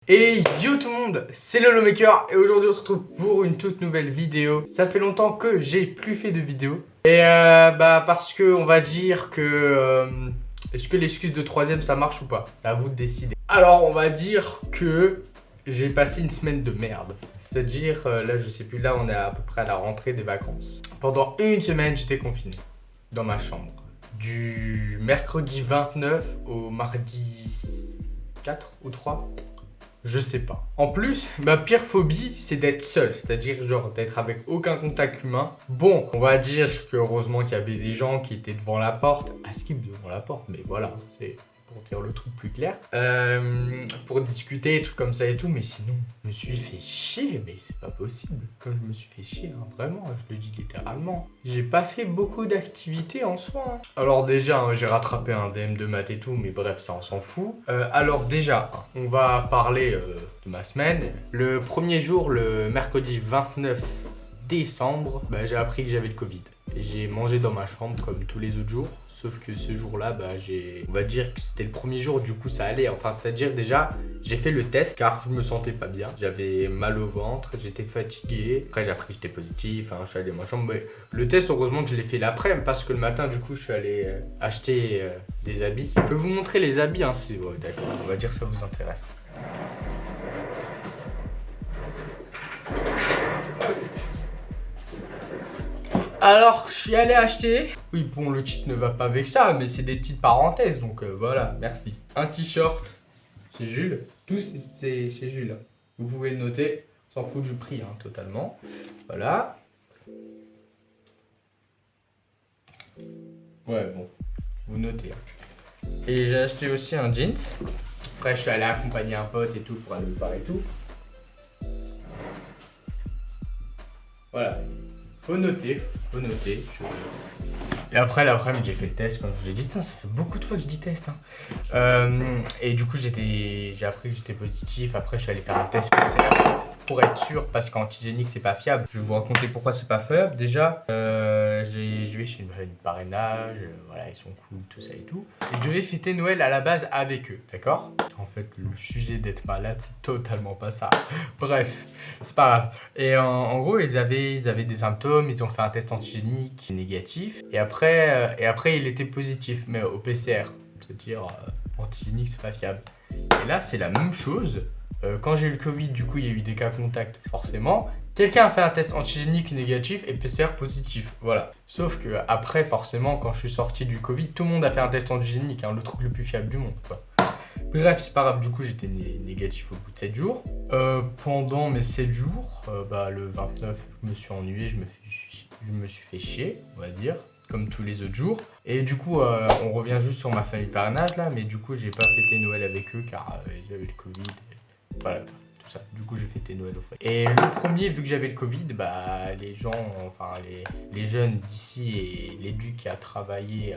Et yo tout le monde, c'est LoloMaker et aujourd'hui on se retrouve pour une toute nouvelle vidéo. Ça fait longtemps que j'ai plus fait de vidéo. Et parce que on va dire que est-ce que l'excuse de troisième ça marche ou pas? C'est à vous de décider. Alors on va dire que j'ai passé une semaine de merde. C'est-à-dire là je sais plus, là on est à peu près à la rentrée des vacances. Pendant une semaine j'étais confiné dans ma chambre. Du mercredi 29 au mardi 4 ou 3. Je sais pas. En plus, ma pire phobie, c'est d'être seul. C'est-à-dire, genre, d'être avec aucun contact humain. Bon, on va dire que heureusement qu'il y avait des gens qui étaient devant la porte. À skip devant la porte, mais voilà, c'est pour dire le truc plus clair. Pour discuter, des trucs comme ça et tout. Mais sinon, je me suis fait chier. Mais c'est pas possible. Comme je me suis fait chier, hein, vraiment, je le dis littéralement. J'ai pas fait beaucoup d'activités en soi. Hein. Alors déjà, hein, j'ai rattrapé un DM de maths et tout. Mais bref, ça on s'en fout. Alors déjà, on va parler de ma semaine. Le premier jour, le mercredi 29 décembre, j'ai appris que j'avais le Covid. J'ai mangé dans ma chambre comme tous les autres jours. Sauf que ce jour-là, on va dire que c'était le premier jour, du coup ça allait. Enfin, c'est-à-dire déjà, j'ai fait le test car je me sentais pas bien. J'avais mal au ventre, j'étais fatigué. Après, j'ai appris que j'étais positif, je suis allé dans ma chambre. Mais le test, heureusement que je l'ai fait l'après, parce que le matin, du coup, je suis allé acheter des habits. Je peux vous montrer les habits, hein, si ouais, d'accord, on va dire que ça vous intéresse. Alors, je suis allé acheter. Oui, bon, le titre ne va pas avec ça, mais c'est des petites parenthèses, donc voilà, merci. Un t-shirt, c'est Jules. Tout, c'est chez Jules. Vous pouvez le noter, on s'en fout du prix, hein, totalement. Voilà. Ouais, bon, vous notez. Hein. Et j'ai acheté aussi un jeans. Après, je suis allé accompagner un pote et tout pour aller le voir et tout. Voilà. Faut noter, faut noter. Et après, l'après-midi, j'ai fait le test, comme je vous l'ai dit. Ça fait beaucoup de fois que je dis test. Hein. Et du coup, j'ai appris que j'étais positif. Après, je suis allé faire un test PCR pour être sûr, parce qu'antigénique, c'est pas fiable. Je vais vous raconter pourquoi c'est pas fiable. Déjà, je vais chez une parrainage. Voilà, ils sont cool, tout ça et tout. Et je vais fêter Noël à la base avec eux, d'accord? En fait, le sujet d'être malade, c'est totalement pas ça. Bref, c'est pas grave. Et en gros, ils avaient des symptômes, ils ont fait un test antigénique négatif. Et après, il était positif, mais au PCR. C'est-à-dire, antigénique, c'est pas fiable. Et là, c'est la même chose. Quand j'ai eu le Covid, du coup, il y a eu des cas contacts, forcément. Quelqu'un a fait un test antigénique négatif et PCR positif, voilà. Sauf que après, forcément, quand je suis sorti du Covid, tout le monde a fait un test antigénique, hein, le truc le plus fiable du monde, quoi. Bref, c'est pas grave, du coup j'étais négatif au bout de 7 jours. Pendant mes 7 jours, le 29, je me suis ennuyé, je me suis fait chier, on va dire, comme tous les autres jours. Et du coup, on revient juste sur ma famille parrainage là, mais du coup j'ai pas fêté Noël avec eux car ils avaient le Covid. Voilà, tout ça. Du coup j'ai fêté Noël au foyer. Et le premier, vu que j'avais le Covid, les gens, enfin les jeunes d'ici et l'éduc qui a travaillé...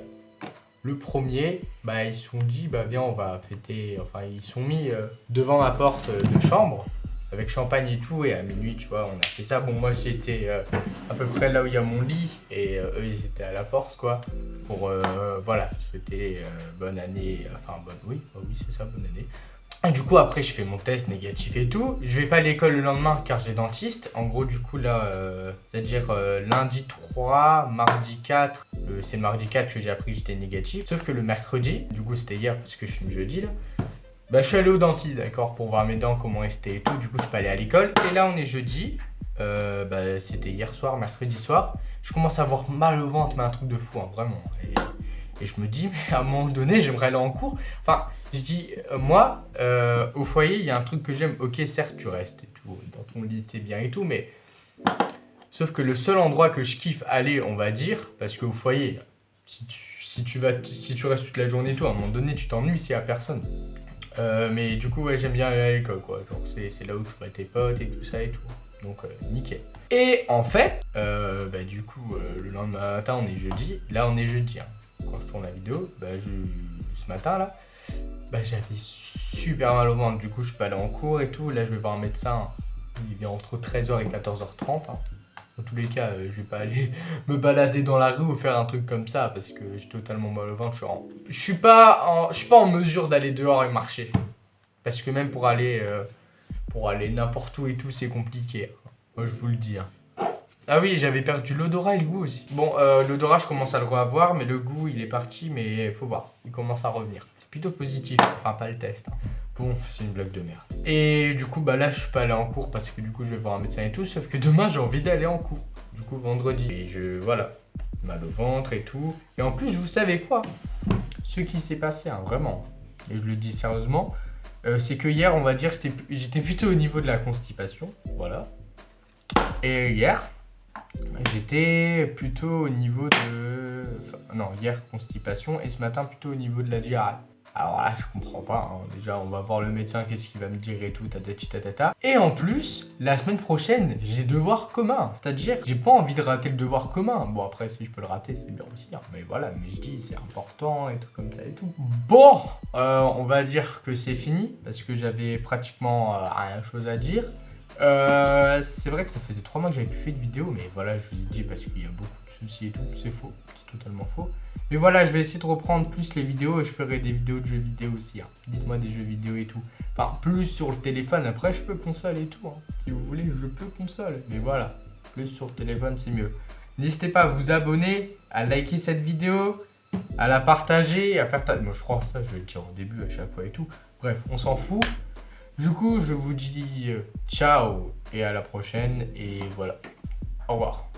Le premier, ils se sont dit, viens, on va fêter. Enfin, ils sont mis devant ma porte de chambre, avec champagne et tout, et à minuit, tu vois, on a fait ça. Bon, moi, j'étais à peu près là où il y a mon lit, et eux, ils étaient à la porte, quoi, pour, voilà, souhaiter bonne année, oui, c'est ça, bonne année. Et du coup, après, je fais mon test négatif et tout. Je vais pas à l'école le lendemain car j'ai dentiste. En gros, du coup, là, c'est-à-dire lundi 3, mardi 4. C'est le mardi 4 que j'ai appris que j'étais négatif. Sauf que le mercredi, du coup, c'était hier parce que je suis le jeudi, là. Je suis allé au dentiste, d'accord, pour voir mes dents, comment elles étaient et tout. Du coup, je suis pas allé à l'école. Et là, on est jeudi. C'était hier soir, mercredi soir. Je commence à avoir mal au ventre, mais un truc de fou, hein, vraiment. Et je me dis, mais à un moment donné, j'aimerais aller en cours. Enfin, je dis, moi, au foyer, il y a un truc que j'aime. Ok, certes, tu restes et tout, dans ton lit, t'es bien et tout, mais... Sauf que le seul endroit que je kiffe aller, on va dire, parce qu'au foyer, si tu restes toute la journée et tout, à un moment donné, tu t'ennuies s'il y a personne. Mais du coup, ouais, j'aime bien aller à l'école, quoi. Genre, c'est là où tu vois tes potes et tout ça et tout. Donc, nickel. Et en fait, du coup, le lendemain matin, on est jeudi. Là, on est jeudi, hein. Quand je tourne la vidéo, ce matin là, j'avais super mal au ventre. Du coup, je suis pas allé en cours et tout. Là, je vais voir un médecin. Il vient entre 13h et 14h30. Hein. Dans tous les cas, je vais pas aller me balader dans la rue ou faire un truc comme ça parce que j'ai totalement mal au ventre. Je suis pas en mesure d'aller dehors et marcher. Parce que même pour aller n'importe où et tout, c'est compliqué. Moi, je vous le dis. Hein. Ah oui, j'avais perdu l'odorat et le goût aussi. Bon, l'odorat, je commence à le revoir, mais le goût, il est parti, mais faut voir. Il commence à revenir. C'est plutôt positif. Enfin, pas le test. Hein. Bon, c'est une blague de merde. Et du coup, bah là, je suis pas allé en cours parce que du coup, je vais voir un médecin et tout. Sauf que demain, j'ai envie d'aller en cours. Du coup, vendredi. Et voilà. Mal au ventre et tout. Et en plus, vous savez quoi? Ce qui s'est passé, hein, vraiment. Et je le dis sérieusement. C'est que hier, on va dire, j'étais plutôt au niveau de la constipation. Voilà. Et hier, j'étais plutôt au niveau de... Enfin, non, hier, constipation. Et ce matin, plutôt au niveau de la diarrhée. Alors là, je comprends pas. Hein. Déjà, on va voir le médecin, qu'est-ce qu'il va me dire et tout, tatati tatata. Et en plus, la semaine prochaine, j'ai devoir commun. C'est-à-dire, j'ai pas envie de rater le devoir commun. Bon, après, si je peux le rater, c'est bien aussi. Hein. Mais voilà, mais je dis, c'est important et tout comme ça et tout. Bon, on va dire que c'est fini. Parce que j'avais pratiquement rien chose à dire. C'est vrai que ça faisait 3 mois que j'avais plus fait de vidéo. Mais voilà, je vous ai dit parce qu'il y a beaucoup de soucis et tout. C'est faux. C'est totalement faux. Mais voilà, je vais essayer de reprendre plus les vidéos et je ferai des vidéos de jeux vidéo aussi. Hein. Dites-moi des jeux vidéo et tout. Enfin, plus sur le téléphone. Après, je peux console et tout. Hein. Si vous voulez, je peux console. Mais voilà, plus sur le téléphone, c'est mieux. N'hésitez pas à vous abonner, à liker cette vidéo, à la partager, à faire... Moi, je crois que ça, je vais le dire au début à chaque fois et tout. Bref, on s'en fout. Du coup, je vous dis ciao et à la prochaine. Et voilà, au revoir.